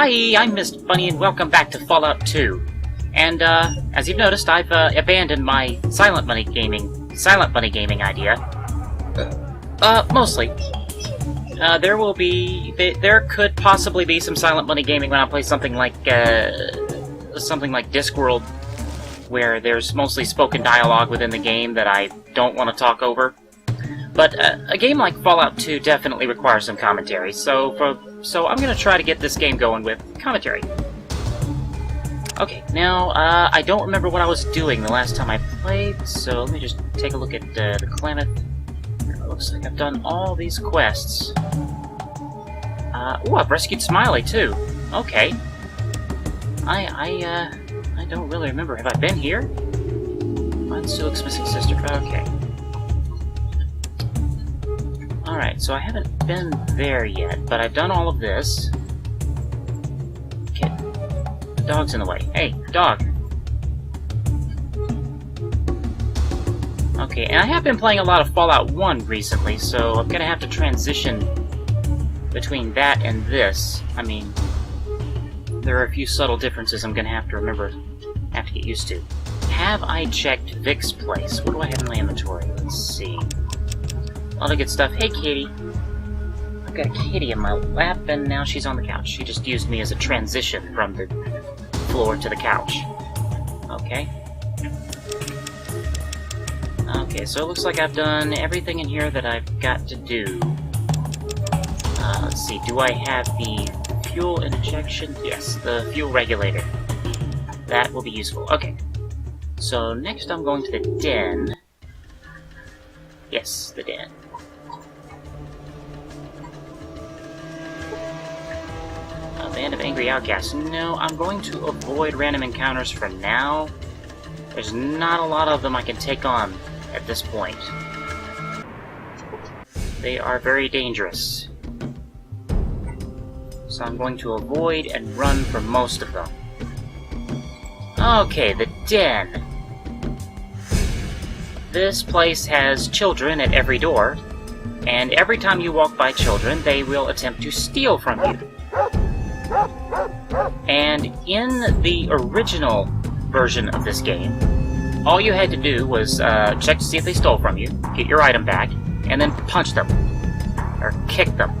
Hi, I'm Mist Bunny, and welcome back to Fallout 2. And, as you've noticed, I've, abandoned my Silent Bunny gaming idea. Mostly. There could possibly be some Silent Bunny gaming when I play something like Discworld, where there's mostly spoken dialogue within the game that I don't want to talk over. But, a game like Fallout 2 definitely requires some commentary, so I'm gonna try to get this game going with commentary. Okay, now, I don't remember what I was doing the last time I played, so let me just take a look at the Klamath. It looks like I've done all these quests. Ooh, I've rescued Smiley, too. Okay. I don't really remember. Have I been here? Find Sulik's missing sister. Okay. Alright, so I haven't been there yet, but I've done all of this. Okay. The dog's in the way. Hey, dog! Okay, and I have been playing a lot of Fallout 1 recently, so I'm gonna have to transition between that and this. I mean, there are a few subtle differences I'm gonna have to get used to. Have I checked Vic's place? What do I have in my inventory? Let's see. A lot of good stuff. Hey, kitty. I've got a kitty in my lap, and now she's on the couch. She just used me as a transition from the floor to the couch. Okay. Okay, so it looks like I've done everything in here that I've got to do. Let's see, do I have the fuel injection? Yes, the fuel regulator. That will be useful. Okay. So next I'm going to the den. Yes, the den. A band of angry outcasts. No, I'm going to avoid random encounters for now. There's not a lot of them I can take on at this point. They are very dangerous. So I'm going to avoid and run from most of them. Okay, the den. This place has children at every door, and every time you walk by children, they will attempt to steal from you. And in the original version of this game, all you had to do was check to see if they stole from you, get your item back, and then punch them. Or kick them.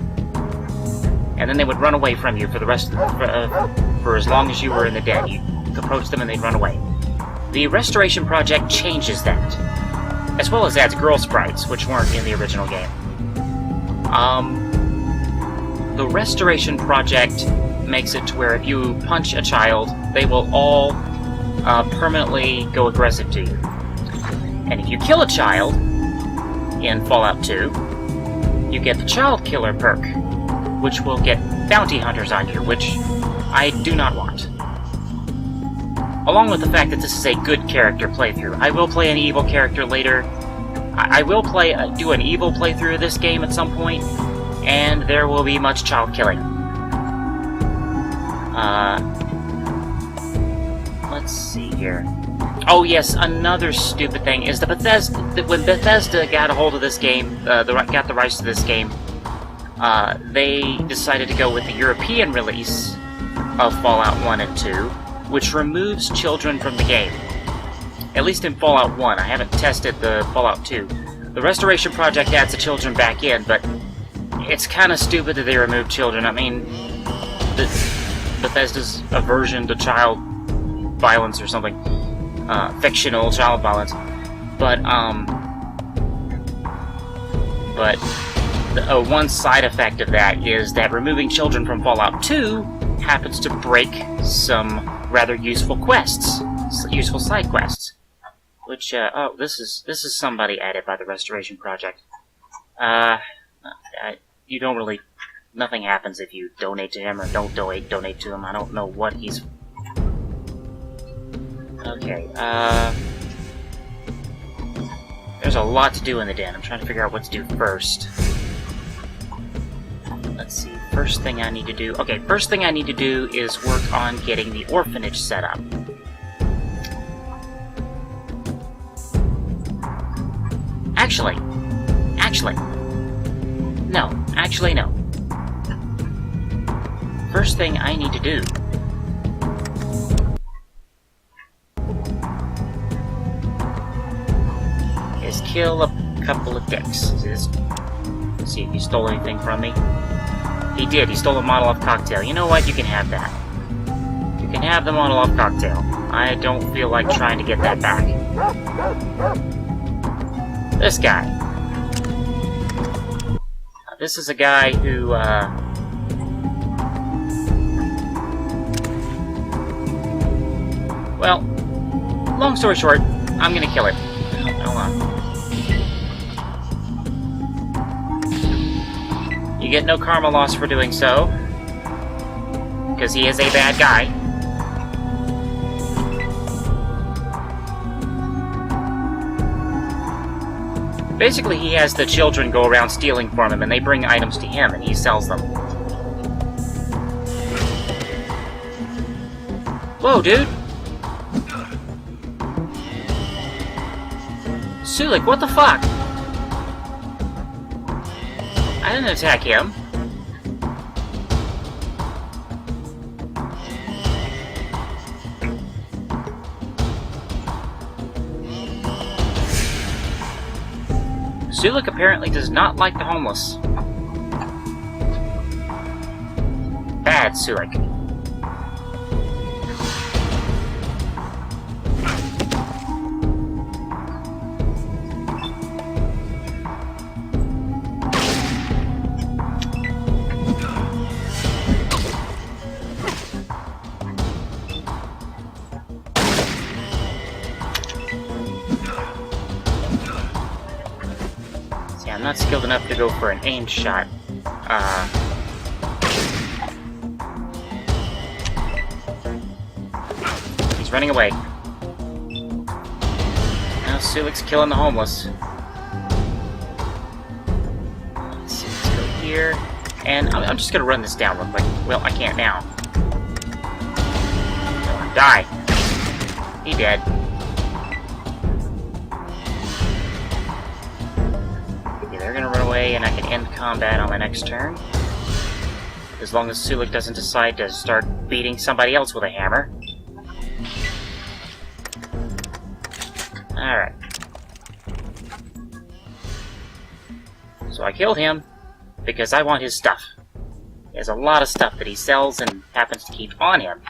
And then they would run away from you for the rest of for as long as you were in the den. You approach them and they'd run away. The Restoration Project changes that, as well as adds girl sprites, which weren't in the original game. The Restoration Project makes it to where if you punch a child, they will all permanently go aggressive to you. And if you kill a child in Fallout 2, you get the Child Killer perk, which will get bounty hunters on you, which I do not want. Along with the fact that this is a good character playthrough. I will play an evil character later. I will do an evil playthrough of this game at some point, and there will be much child killing. Let's see here. Oh yes, another stupid thing is when Bethesda got a hold of this game, got the rights to this game, they decided to go with the European release of Fallout 1 and 2, which removes children from the game. At least in Fallout 1. I haven't tested the Fallout 2. The Restoration Project adds the children back in, but it's kind of stupid that they remove children. I mean, Bethesda's aversion to child violence or something. Fictional child violence. But one side effect of that is that removing children from Fallout 2 happens to break some rather useful quests. Useful side quests. Which, oh, this is somebody added by the Restoration Project. You don't really... Nothing happens if you donate to him or don't donate to him. I don't know what he's... Okay, there's a lot to do in the den. I'm trying to figure out what to do first. Let's see, first thing I need to do... Okay, first thing I need to do is work on getting the orphanage set up. Actually, no. first thing I need to do. Is kill a couple of dicks. Let's see if he stole anything from me. He did. He stole a Molotov cocktail. You know what? You can have that. You can have the Molotov cocktail. I don't feel like trying to get that back. This guy. This is a guy who, well, long story short, I'm gonna kill him. Hold on. You get no karma loss for doing so, because he is a bad guy. Basically, he has the children go around stealing from him, and they bring items to him, and he sells them. Whoa, dude! Sulik, what the fuck? I didn't attack him. Sulik apparently does not like the homeless. Bad Sulik. I'm not skilled enough to go for an aimed shot. He's running away. Now Sulik's killing the homeless. Let's see, let's go here. And I'm just gonna run this down real quick. Well, I can't now. Come on, die. He dead. They're gonna run away, and I can end combat on my next turn. As long as Sulik doesn't decide to start beating somebody else with a hammer. Alright. So I killed him, because I want his stuff. He has a lot of stuff that he sells and happens to keep on him.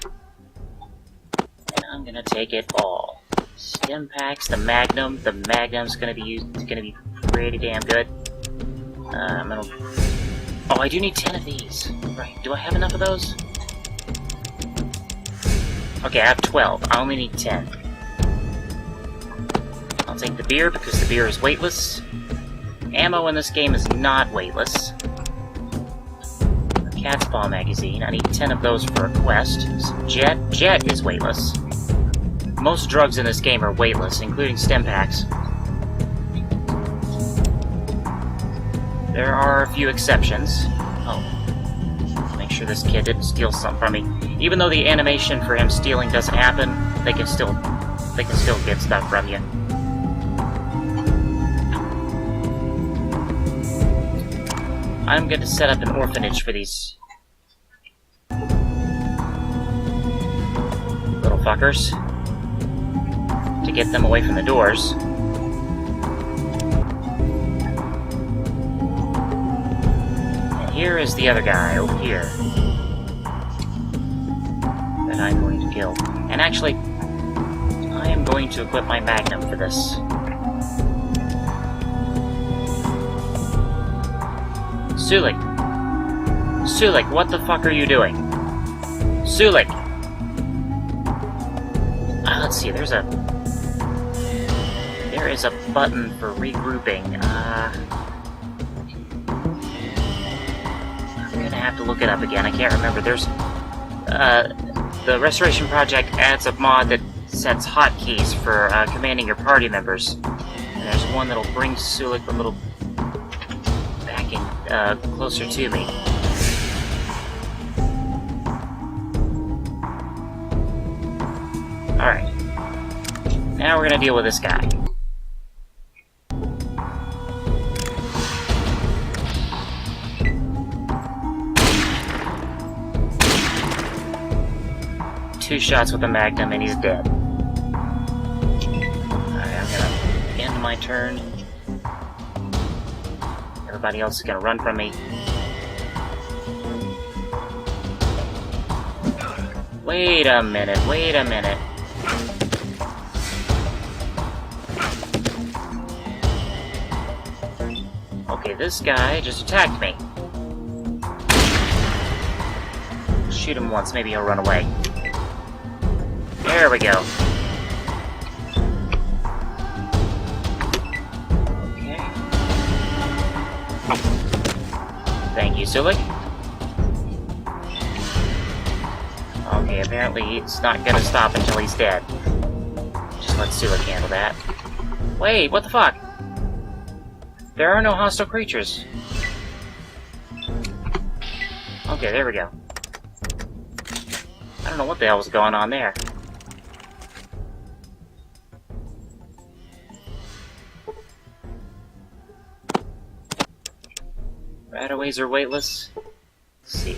And I'm gonna take it all. Stim packs, the Magnum. The Magnum's gonna be pretty damn good. I'm gonna... Oh, I do need 10 of these. Right, do I have enough of those? Okay, I have 12. I only need 10. I'll take the beer, because the beer is weightless. Ammo in this game is not weightless. A Cat's Paw magazine. I need 10 of those for a quest. Some Jet. Jet is weightless. Most drugs in this game are weightless, including stim packs. There are a few exceptions. Oh. Make sure this kid didn't steal something from me. Even though the animation for him stealing doesn't happen, they can still get stuff from you. I'm going to set up an orphanage for these little fuckers to get them away from the doors. Here is the other guy, over here, that I'm going to kill. And actually, I am going to equip my Magnum for this. Sulik! Sulik, what the fuck are you doing? Sulik! Let's see, there is a button for regrouping. I have to look it up again. I can't remember. There's the Restoration Project adds a mod that sets hotkeys for commanding your party members, and there's one that'll bring Sulik a little back in closer to me. All right. Now we're gonna deal with this guy. 2 shots with a Magnum and he's dead. Alright, I'm gonna end my turn. Everybody else is gonna run from me. Wait a minute, wait a minute. Okay, this guy just attacked me. Shoot him once, maybe he'll run away. There we go. Okay. Thank you, Sulik. Okay, apparently he's not gonna stop until he's dead. Just let Sulik handle that. Wait, what the fuck? There are no hostile creatures. Okay, there we go. I don't know what the hell was going on there. Rataways are weightless. Let's see.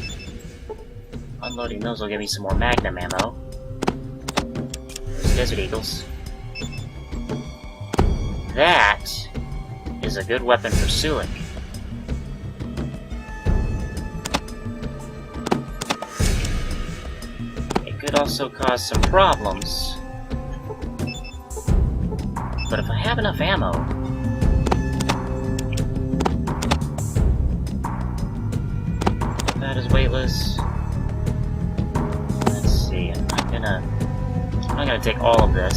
Unloading those will give me some more Magnum ammo. There's Desert Eagles. That is a good weapon for Sulik. It could also cause some problems. But if I have enough ammo... That is weightless. Let's see, I'm gonna take all of this.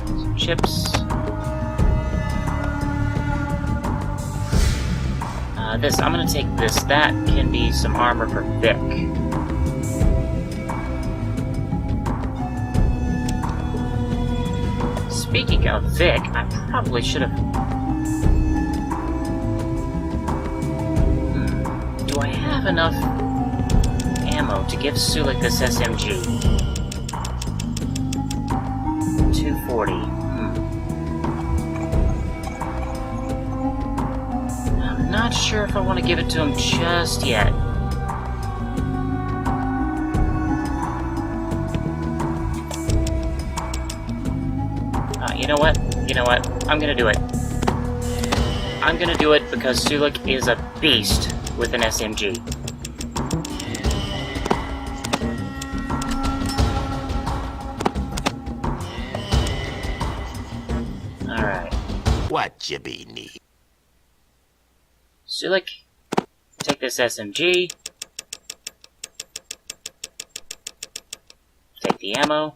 Some chips. I'm gonna take this. That can be some armor for Vic. Speaking of Vic, I probably should have... Do I have enough ammo to give Sulik this SMG? 240. I'm not sure if I want to give it to him just yet. You know what? You know what? I'm gonna do it. I'm gonna do it because Sulik is a beast with an SMG. Alright. What you be need? Sulik, take this SMG. Take the ammo.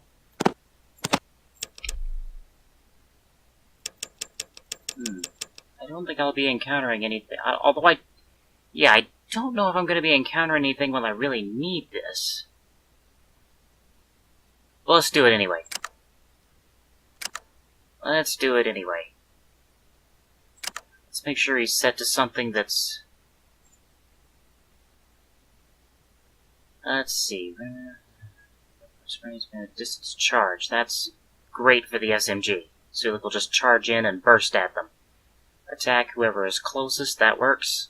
I don't think I'll be encountering anything. Although I don't know if I'm going to be encountering anything when I really need this. Well, let's do it anyway. Let's do it anyway. Let's make sure he's set to something that's... Let's see. Distance charge. That's great for the SMG. Sulik will just charge in and burst at them. Attack whoever is closest. That works.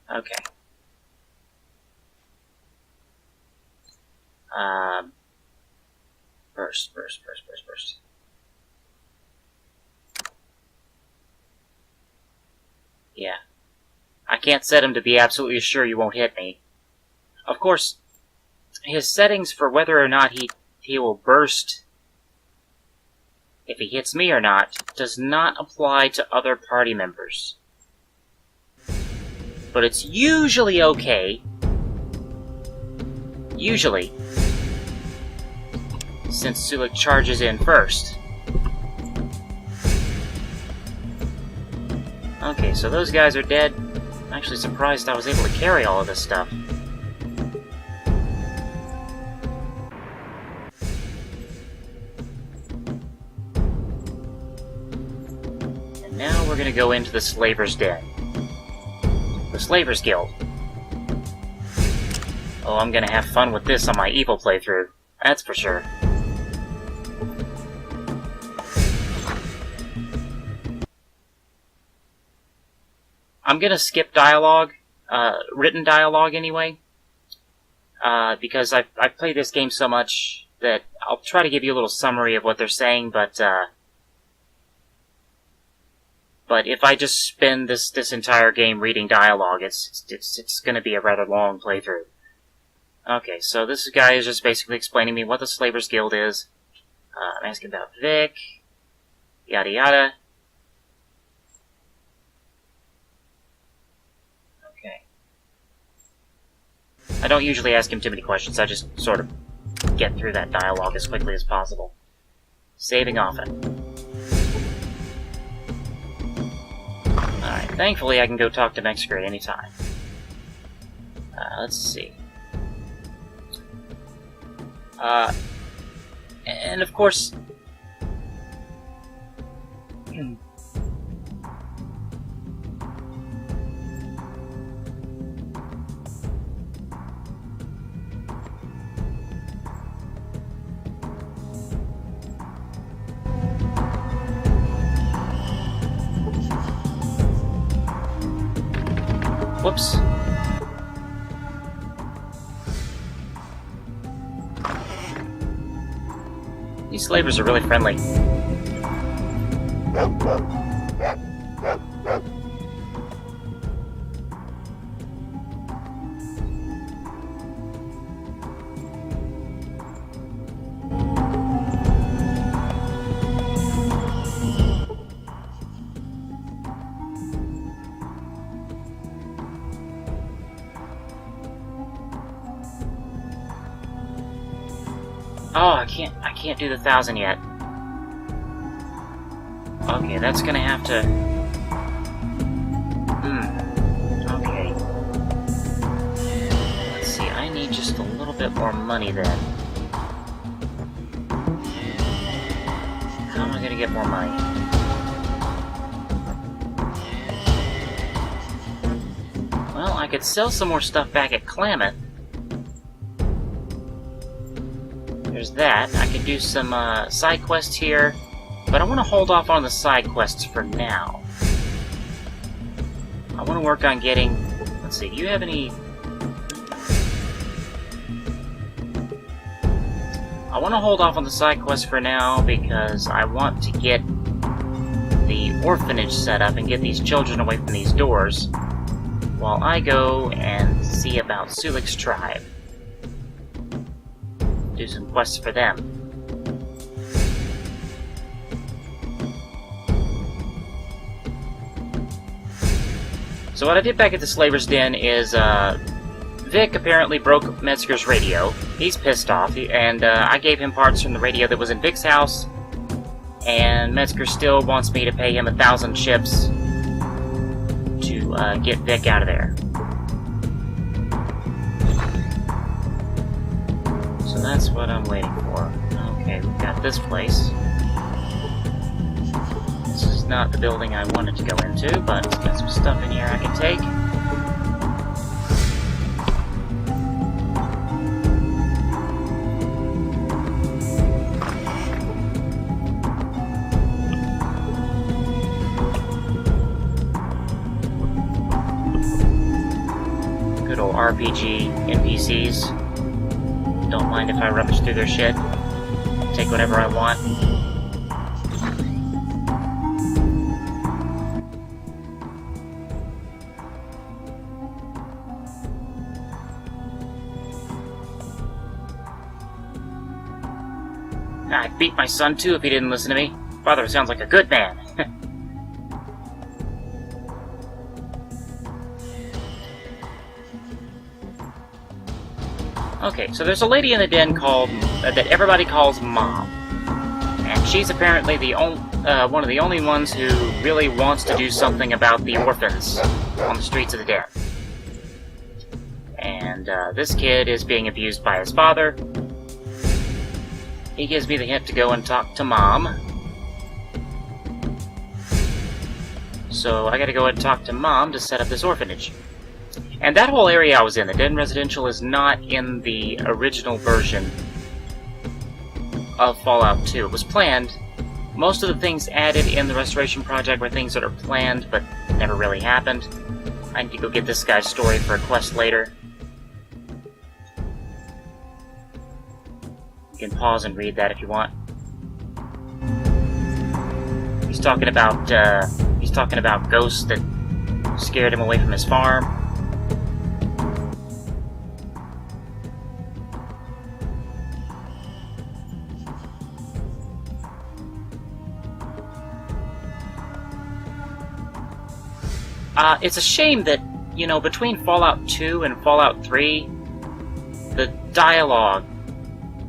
Okay. Burst. Yeah. I can't set him to be absolutely sure you won't hit me. Of course, his settings for whether or not he will burst if he hits me or not does not apply to other party members. But it's usually okay. Usually. Since Sulik charges in first. Okay, so those guys are dead. I'm actually surprised I was able to carry all of this stuff. And now we're gonna go into the Slaver's Den. The Slaver's Guild. Oh, I'm gonna have fun with this on my evil playthrough. That's for sure. I'm gonna skip dialogue, written dialogue anyway. because I've played this game so much that I'll try to give you a little summary of what they're saying, but if I just spend this entire game reading dialogue, it's going to be a rather long playthrough. Okay, so this guy is just basically explaining me what the Slavers Guild is. I'm asking about Vic, yada yada. Okay. I don't usually ask him too many questions, I just sort of get through that dialogue as quickly as possible. Saving often. Alright, thankfully I can go talk to Metzger at any time. Let's see. And of course... Whoops. These slavers are really friendly. Oh, I can't do the 1,000 yet. Okay, that's gonna have to... Okay. Let's see, I need just a little bit more money then. How am I gonna get more money? Well, I could sell some more stuff back at Klamath. There's that. I could do some side quests here, but I want to hold off on the side quests for now. I want to work on getting... Let's see, do you have any... I want to hold off on the side quests for now because I want to get the orphanage set up and get these children away from these doors while I go and see about Sulik's tribe. Do some quests for them. So what I did back at the Slaver's Den is, Vic apparently broke Metzger's radio. He's pissed off, and I gave him parts from the radio that was in Vic's house, and Metzger still wants me to pay him 1,000 chips to get Vic out of there. So that's what I'm waiting for. Okay, we've got this place. This is not the building I wanted to go into, but it's got some stuff in here I can take. Good old RPG NPCs. Don't mind if I rubbish through their shit. Take whatever I want. I'd beat my son too if he didn't listen to me. Father sounds like a good man. Okay, so there's a lady in the den called that everybody calls Mom, and she's apparently the one of the only ones who really wants to do something about the orphans on the streets of the den. And this kid is being abused by his father. He gives me the hint to go and talk to Mom. So I gotta go and talk to Mom to set up this orphanage. And that whole area I was in, the Den Residential, is not in the original version of Fallout 2. It was planned. Most of the things added in the Restoration Project were things that are planned, but never really happened. I need to go get this guy's story for a quest later. You can pause and read that if you want. He's talking about ghosts that scared him away from his farm. It's a shame that, you know, between Fallout 2 and Fallout 3, the dialogue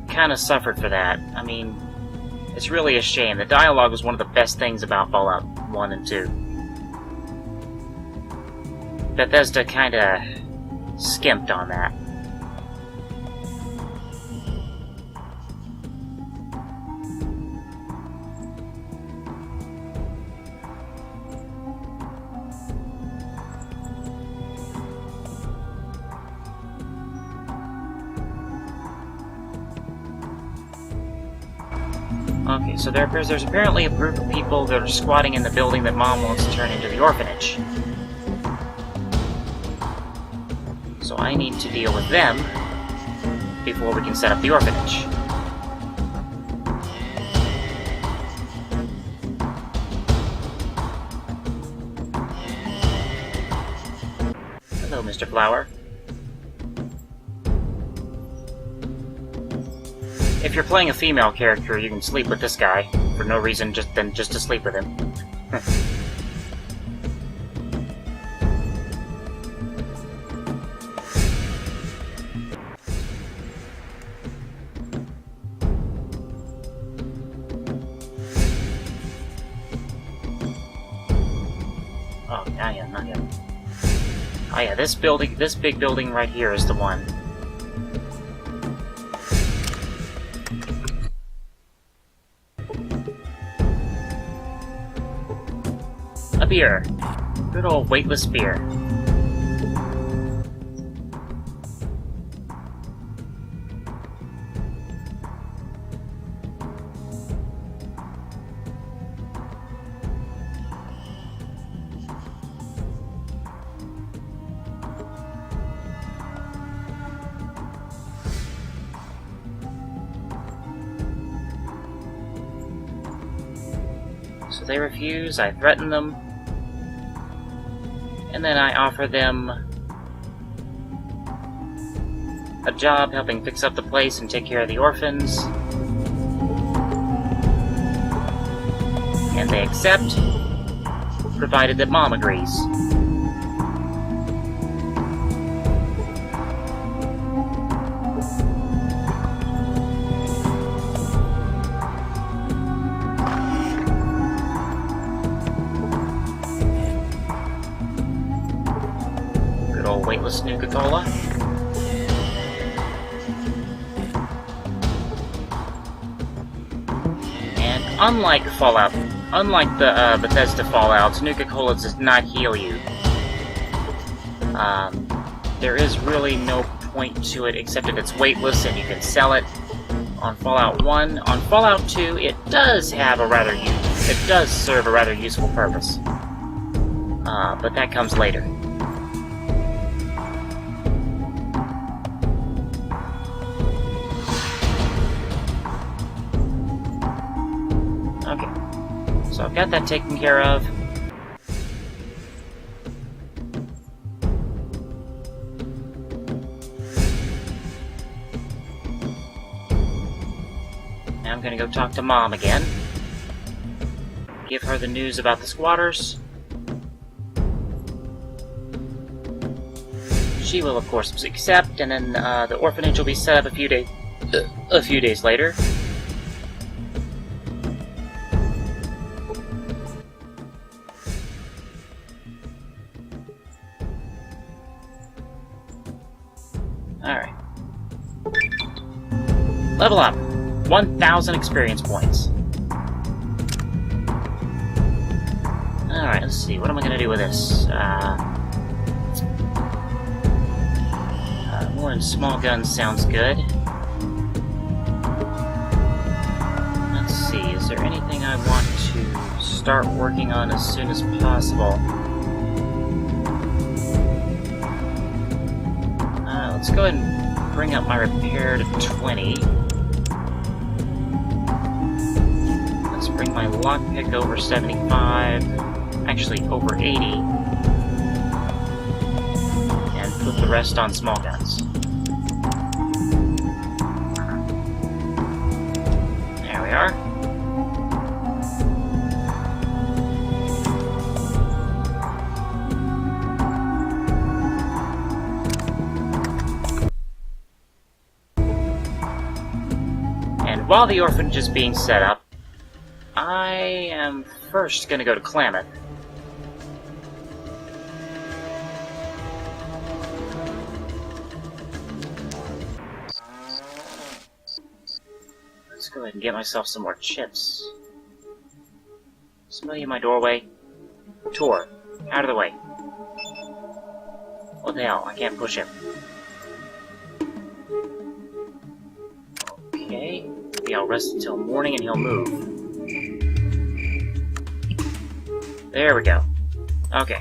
kind of suffered for that. I mean, it's really a shame. The dialogue was one of the best things about Fallout 1 and 2. Bethesda kind of skimped on that. Okay, so there's apparently a group of people that are squatting in the building that Mom wants to turn into the orphanage. So I need to deal with them before we can set up the orphanage. Hello, Mr. Flower. If you're playing a female character, you can sleep with this guy for no reason, just to sleep with him. Oh, not yet. Oh yeah, this big building right here is the one. A beer. Good old weightless beer. So they refuse, I threaten them, and then I offer them a job helping fix up the place and take care of the orphans. And they accept, provided that Mom agrees. Weightless Nuka-Cola. And unlike the Bethesda Fallouts, Nuka-Cola does not heal you. There is really no point to it except that it's weightless and you can sell it on Fallout 1. On Fallout 2, it does serve a rather useful purpose. But that comes later. Okay, so I've got that taken care of. Now I'm gonna go talk to Mom again. Give her the news about the squatters. She will, of course, accept, and then the orphanage will be set up a few days later. Alright. Level up. 1,000 experience points. Alright, let's see. What am I going to do with this? More in small guns sounds good. Let's see. Is there anything I want to start working on as soon as possible? Let's go ahead and bring up my repair to 20. my lockpick over 75, actually over 80, and put the rest on small guns. There we are. And while the orphanage is being set up, I am first going to go to Klamath. Let's go ahead and get myself some more chips. Somebody in my doorway? Tor, out of the way. What the hell? I can't push him. Okay. Maybe I'll rest until morning and he'll move. There we go. Okay.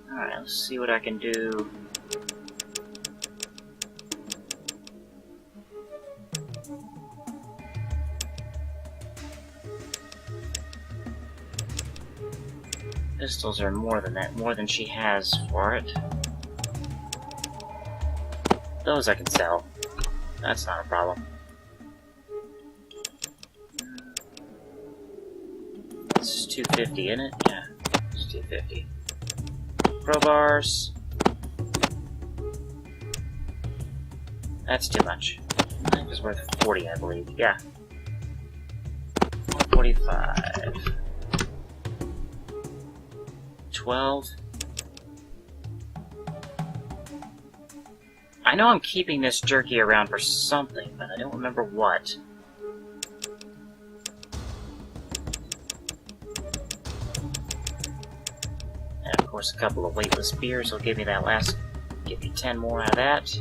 Alright, let's see what I can do. Pistols are more than that, more than she has for it. Those I can sell. That's not a problem. This is 250, isn't it? Yeah, it's 250. Crowbars. That's too much. Knife is worth 40, I believe. Yeah. 145. 12. I know I'm keeping this jerky around for something, but I don't remember what. And of course a couple of weightless beers will give me that last... give me 10 more out of that.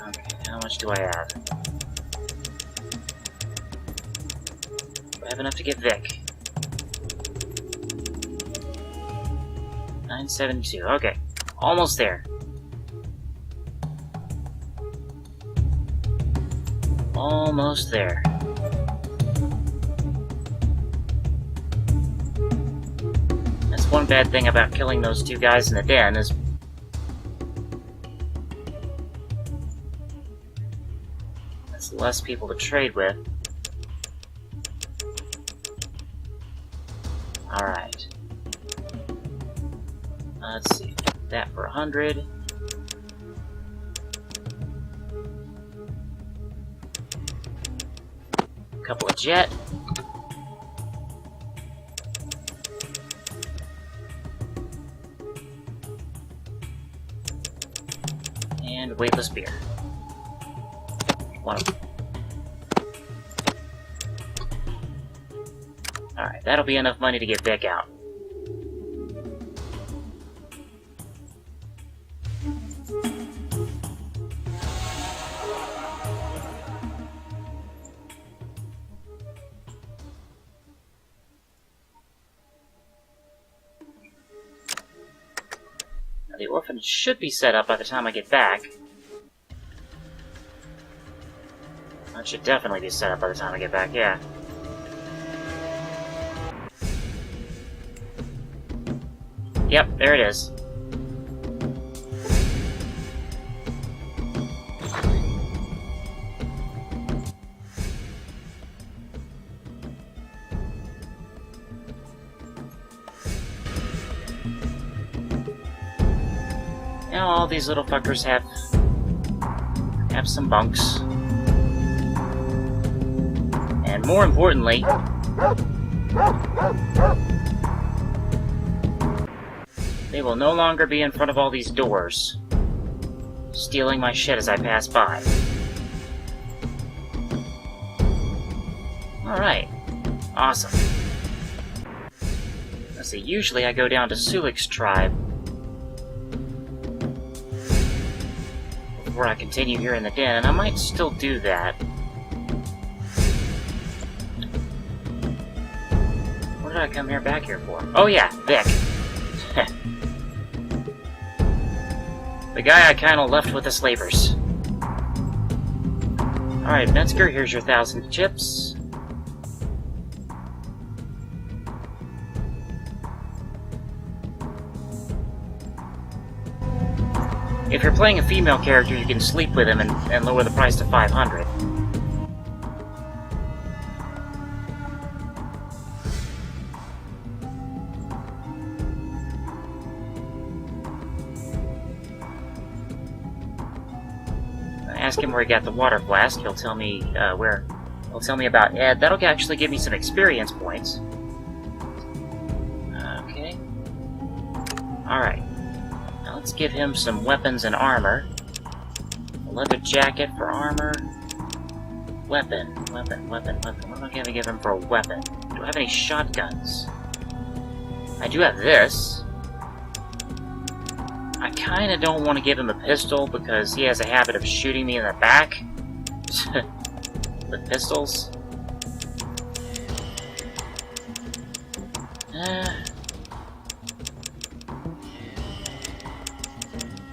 Okay, how much do I have? Do I have enough to get Vic? 972, okay. Almost there. Almost there. That's one bad thing about killing those two guys in the den is... there's less people to trade with. Alright. Let's see, that for 100. A couple of jet. And weightless beer. One of them. Alright, that'll be enough money to get Vic out. The orphanage should be set up by the time I get back. That should definitely be set up by the time I get back, yeah. Yep, there it is. Now all these little fuckers have some bunks. And more importantly, they will no longer be in front of all these doors, stealing my shit as I pass by. Alright. Awesome. Let's see, usually I go down to Sulik's tribe before I continue here in the den, and I might still do that. What did I come back here for? Oh yeah, Vic. The guy I kinda left with the slavers. Alright, Metzger, here's your 1,000 chips. If you're playing a female character, you can sleep with him and lower the price to 500. Ask him where he got the water flask. He'll tell me where. He'll tell me about Ed. That'll actually give me some experience points. Okay. Alright. Now let's give him some weapons and armor. A leather jacket for armor. Weapon. What am I gonna give him for a weapon? Do I have any shotguns? I do have this. I kinda don't want to give him a pistol because he has a habit of shooting me in the back with pistols.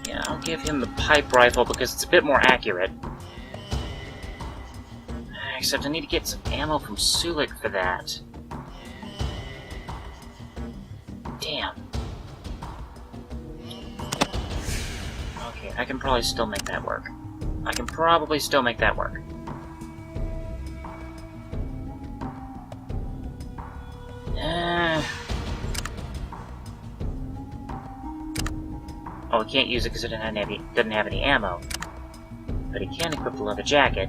Yeah, I'll give him the pipe rifle because it's a bit more accurate. Except I need to get some ammo from Sulik for that. Damn. I can probably still make that work. Oh, he can't use it because it doesn't have any ammo. But he can equip the leather jacket,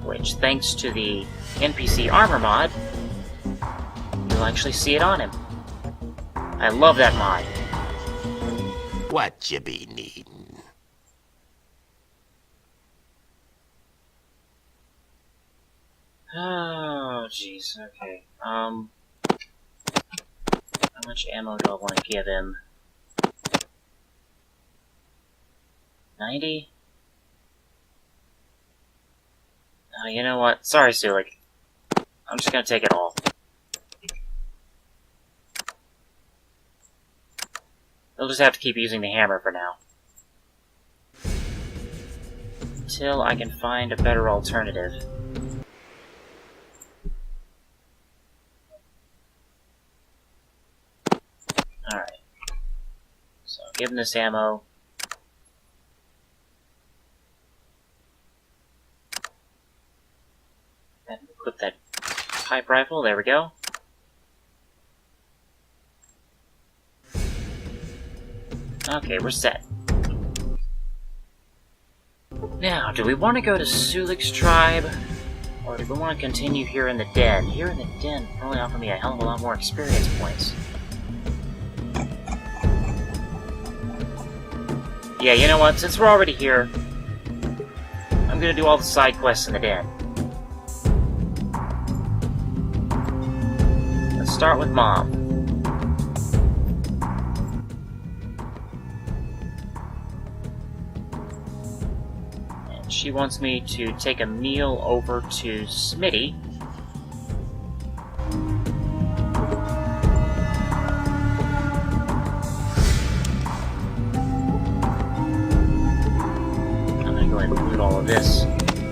which, thanks to the NPC armor mod, you'll actually see it on him. I love that mod. What you be needing? Oh, jeez, okay. How much ammo do I want to give him? 90? Oh, you know what? Sorry, Sulik. I'm just gonna take it all. He'll just have to keep using the hammer for now. Until I can find a better alternative. Alright. So, give him this ammo. And equip that pipe rifle. There we go. Okay, we're set. Now, do we want to go to Sulik's tribe? Or do we want to continue here in the den? Here in the den will probably offer me a hell of a lot more experience points. Yeah, you know what? Since we're already here, I'm gonna do all the side quests in the den. Let's start with Mom. And she wants me to take a meal over to Smitty. All of this.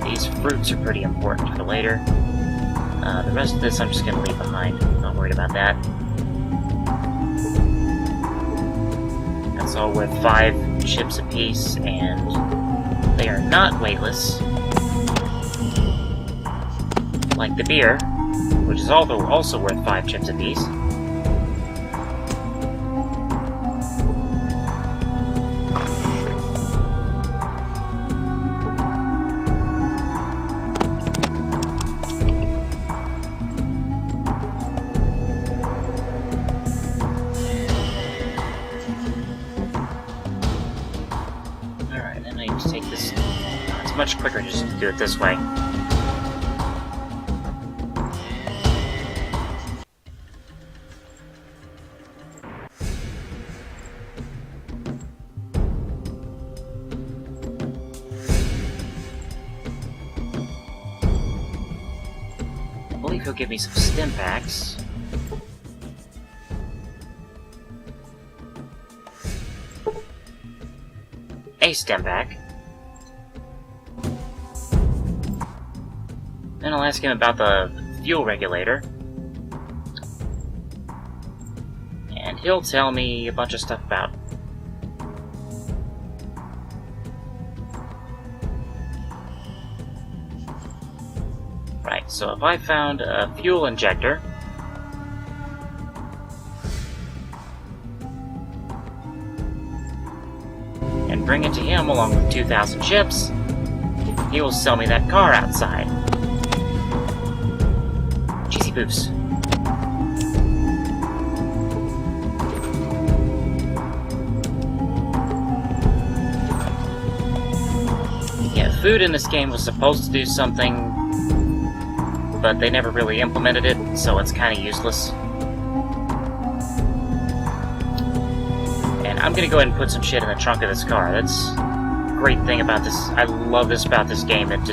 These fruits are pretty important for later. The rest of this I'm just going to leave behind. Not worried about that. That's all worth 5 chips apiece, and they are not weightless. Like the beer, which is also worth 5 chips apiece. Much quicker just to do it this way. I believe he'll give me some stim packs. a stem pack. Then I'll ask him about the fuel regulator. And he'll tell me a bunch of stuff about it. Right, so if I found a fuel injector, and bring it to him along with 2,000 chips, he will sell me that car outside. Cheesy poofs. Yeah, food in this game was supposed to do something, but they never really implemented it, so it's kind of useless. And I'm gonna go ahead and put some shit in the trunk of this car. That's a great thing about this. I love this about this game. That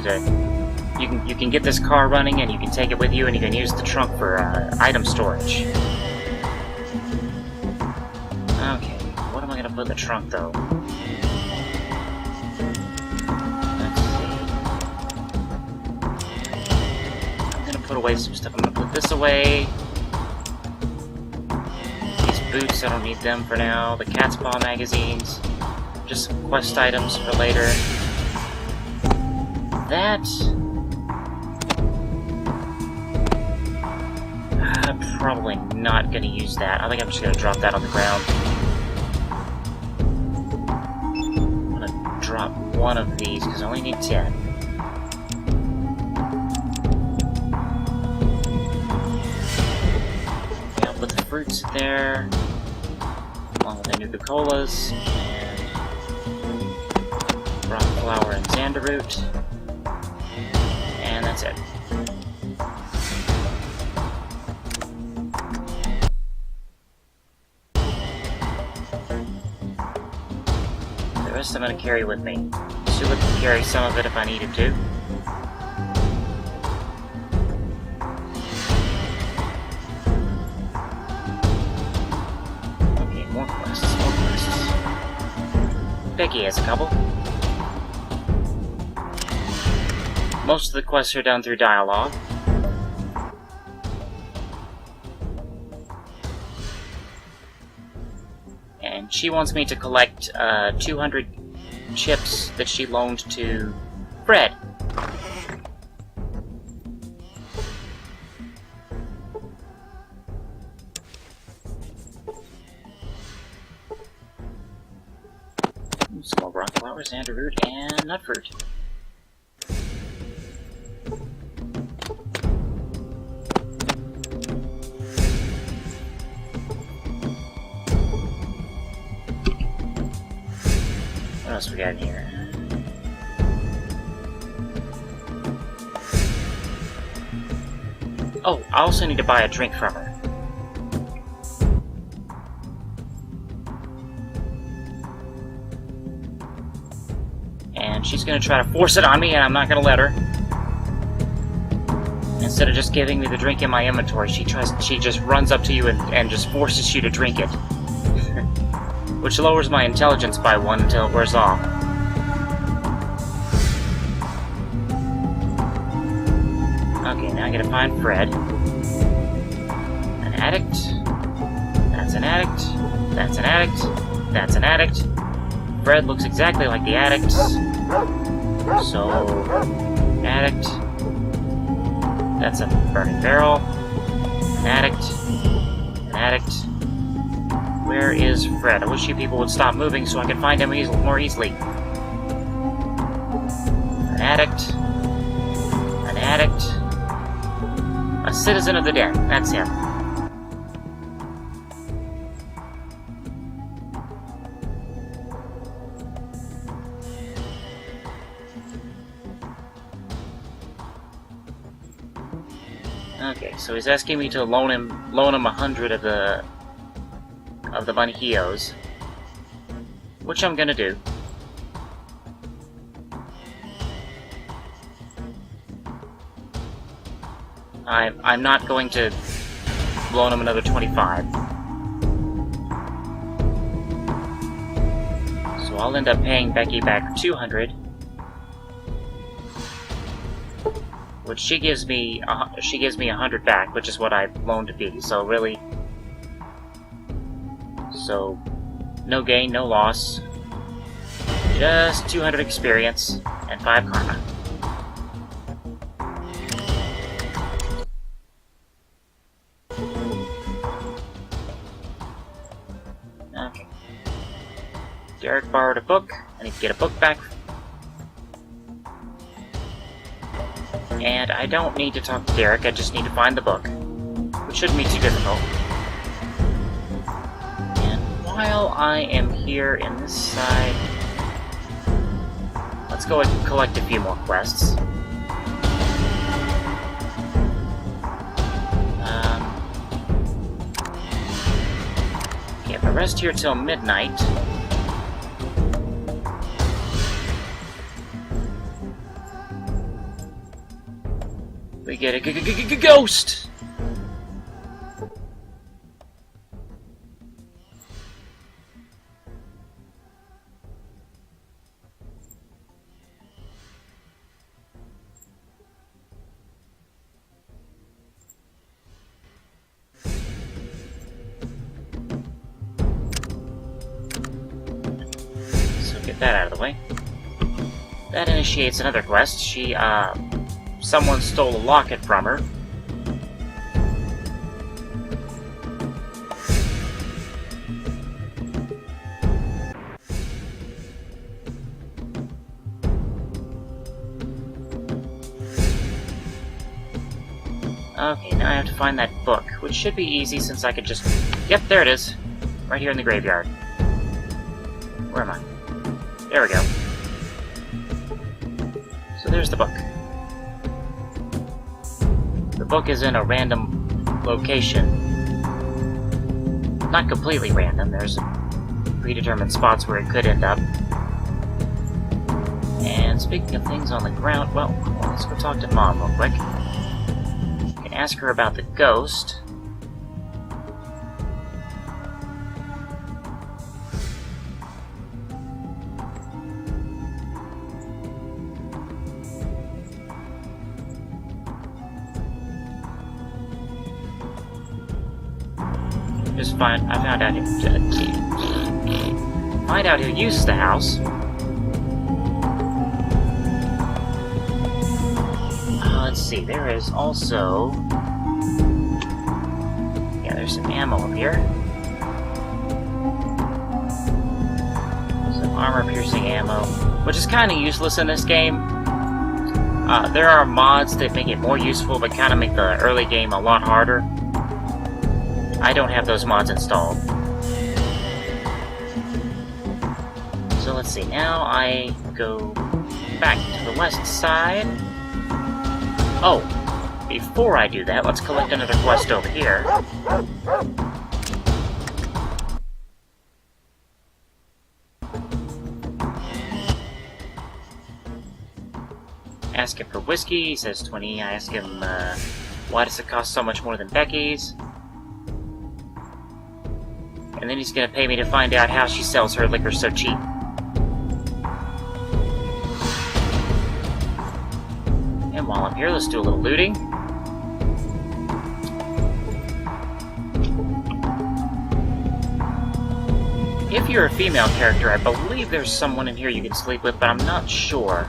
you can get this car running, and you can take it with you, and you can use the trunk for item storage. Okay, what am I gonna put in the trunk though? Put away some stuff. I'm gonna put this away. These boots, I don't need them for now. The Cat's Paw magazines. Just some quest items for later. That... I'm probably not gonna use that. I think I'm just gonna drop that on the ground. I'm gonna drop one of these, because I only need 10. Put the fruits in there, along with the Nuka-Colas, and rock flour and Xandaroot, and that's it. The rest I'm going to carry with me. Sula can carry some of it if I needed to. Becky has a couple. Most of the quests are done through dialogue. And she wants me to collect 200 chips that she loaned to Fred. Small rock flower, Xandaroot, and nut fruit. What else we got in here? Oh, I also need to buy a drink from her. And she's gonna try to force it on me, and I'm not gonna let her. Instead of just giving me the drink in my inventory, she just runs up to you and just forces you to drink it. Which lowers my intelligence by 1 until it wears off. Okay, now I gotta find Fred. An addict. That's an addict. That's an addict. That's an addict. Fred looks exactly like the addict. So, addict. That's a burning barrel. An addict. An addict. Where is Fred? I wish you people would stop moving so I could find him more easily. An addict. An addict. A citizen of the den. That's him. Okay, so he's asking me to loan him 100 of the money he owes, which I'm gonna do. I'm not going to loan him another 25. So So I'll end up paying Becky back 200. Which she gives me 100 back, which is what I loaned to Bea. So really, so no gain, no loss. Just 200 experience and 5 karma. Okay. Derek borrowed a book. I need to get a book back. And I don't need to talk to Derek, I just need to find the book. Which shouldn't be too difficult. And while I am here in this side, let's go and collect a few more quests. Okay, if I rest here till midnight, we get a ghost! So get that out of the way. That initiates another quest. Someone stole a locket from her. Okay, now I have to find that book, which should be easy since I could just... Yep, there it is. Right here in the graveyard. Where am I? There we go. So there's the book. The book is in a random location. Not completely random, there's predetermined spots where it could end up. And speaking of things on the ground, well, let's go talk to Mom real quick. I can ask her about the ghost. Just find out who uses the house. Let's see, there is also... Yeah, there's some ammo up here. Some armor-piercing ammo, which is kind of useless in this game. There are mods that make it more useful, but kind of make the early game a lot harder. I don't have those mods installed. So let's see, now I go back to the west side. Oh, before I do that, let's collect another quest over here. Ask him for whiskey, he says 20. I ask him, why does it cost so much more than Becky's? And then he's gonna pay me to find out how she sells her liquor so cheap. And while I'm here, let's do a little looting. If you're a female character, I believe there's someone in here you can sleep with, but I'm not sure.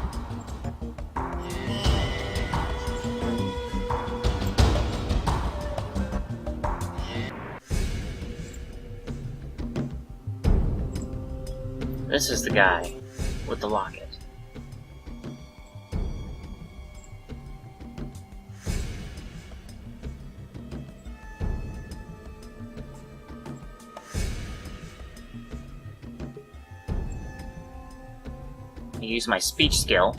This is the guy with the locket. I use my speech skill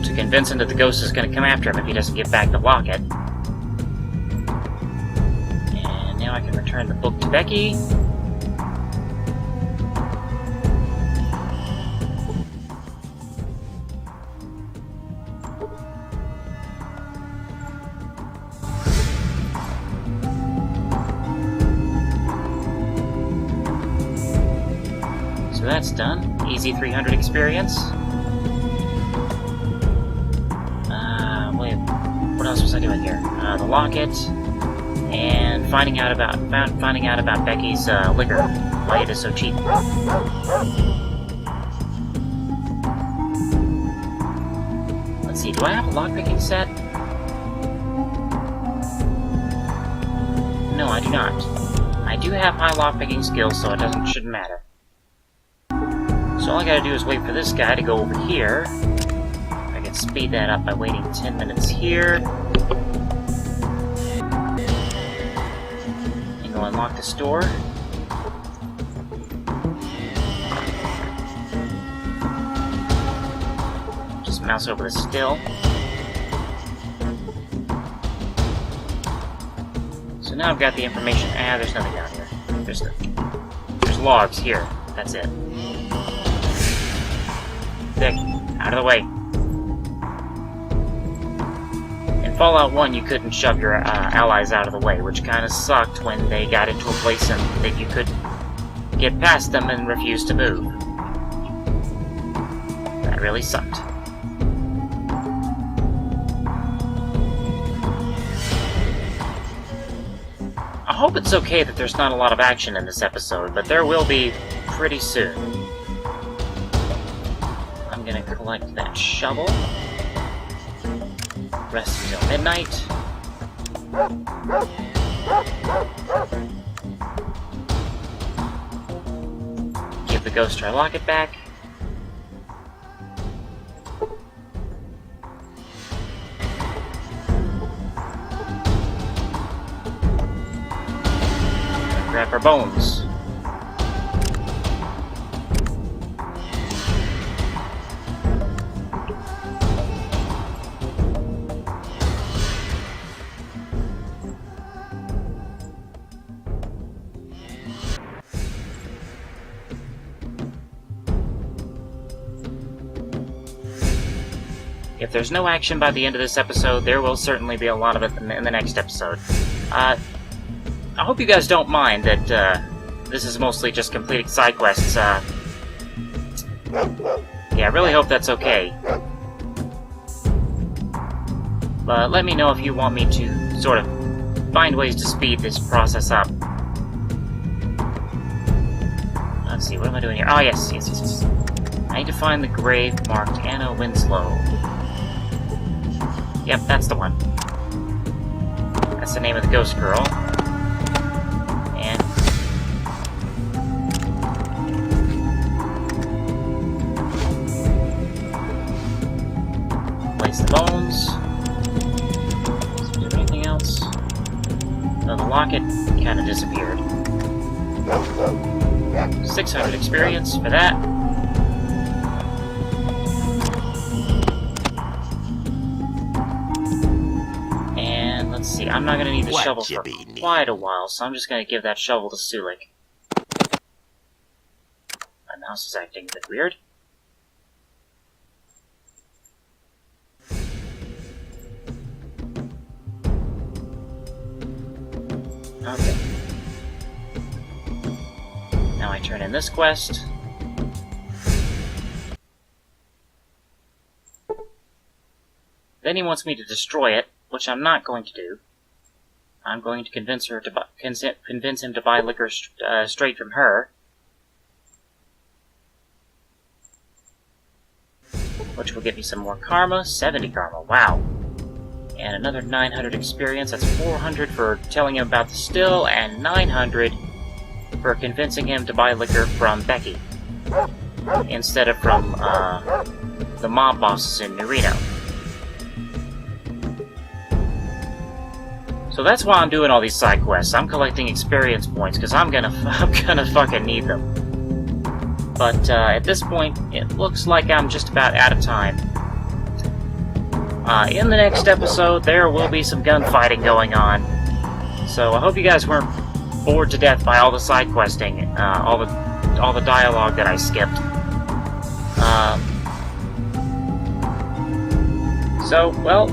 to convince him that the ghost is going to come after him if he doesn't give back the locket. And now I can return the book to Becky. that's done. Easy 300 experience. Wait, what else was I doing here? The locket, and finding out about Becky's liquor. Why it is so cheap. Let's see. Do I have a lockpicking set? No, I do not. I do have high lockpicking skills, so it shouldn't matter. So all I gotta do is wait for this guy to go over here. I can speed that up by waiting 10 minutes here. And go unlock this door. Just mouse over the still. So now I've got the information. There's nothing down here. There's logs here. That's it. Dick, out of the way. In Fallout 1, you couldn't shove your allies out of the way, which kind of sucked when they got into a place that you could get past them and refuse to move. That really sucked. I hope it's okay that there's not a lot of action in this episode, but there will be pretty soon. I'm gonna collect that shovel. Rest until midnight. Give the ghost our locket back. Grab our bones. If there's no action by the end of this episode, there will certainly be a lot of it in the next episode. I hope you guys don't mind that this is mostly just completing side quests. Yeah, I really hope that's okay. But let me know if you want me to sort of find ways to speed this process up. Let's see, what am I doing here? Oh, yes. I need to find the grave marked Anna Winslow. Yep, that's the one. That's the name of the ghost girl. And place the bones. Does it do anything else? No, the locket kind of disappeared. 600 experience for that. Let's see, I'm not going to need the shovel for quite a while, so I'm just going to give that shovel to Sulik. My mouse is acting a bit weird. Okay. Now I turn in this quest. Then he wants me to destroy it, which I'm not going to do. I'm going to convince him to buy liquor straight from her, which will give me some more karma. 70 karma, wow. And another 900 experience. That's 400 for telling him about the still, and 900 for convincing him to buy liquor from Becky, instead of from the mob bosses in New Reno. So that's why I'm doing all these side quests. I'm collecting experience points because I'm gonna fucking need them. But at this point, it looks like I'm just about out of time. In the next episode, there will be some gunfighting going on. So I hope you guys weren't bored to death by all the side questing, all the dialogue that I skipped. So, well,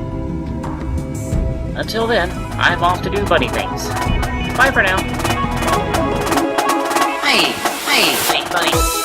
until then, I'm off to do bunny things. Bye for now. Hey, buddy.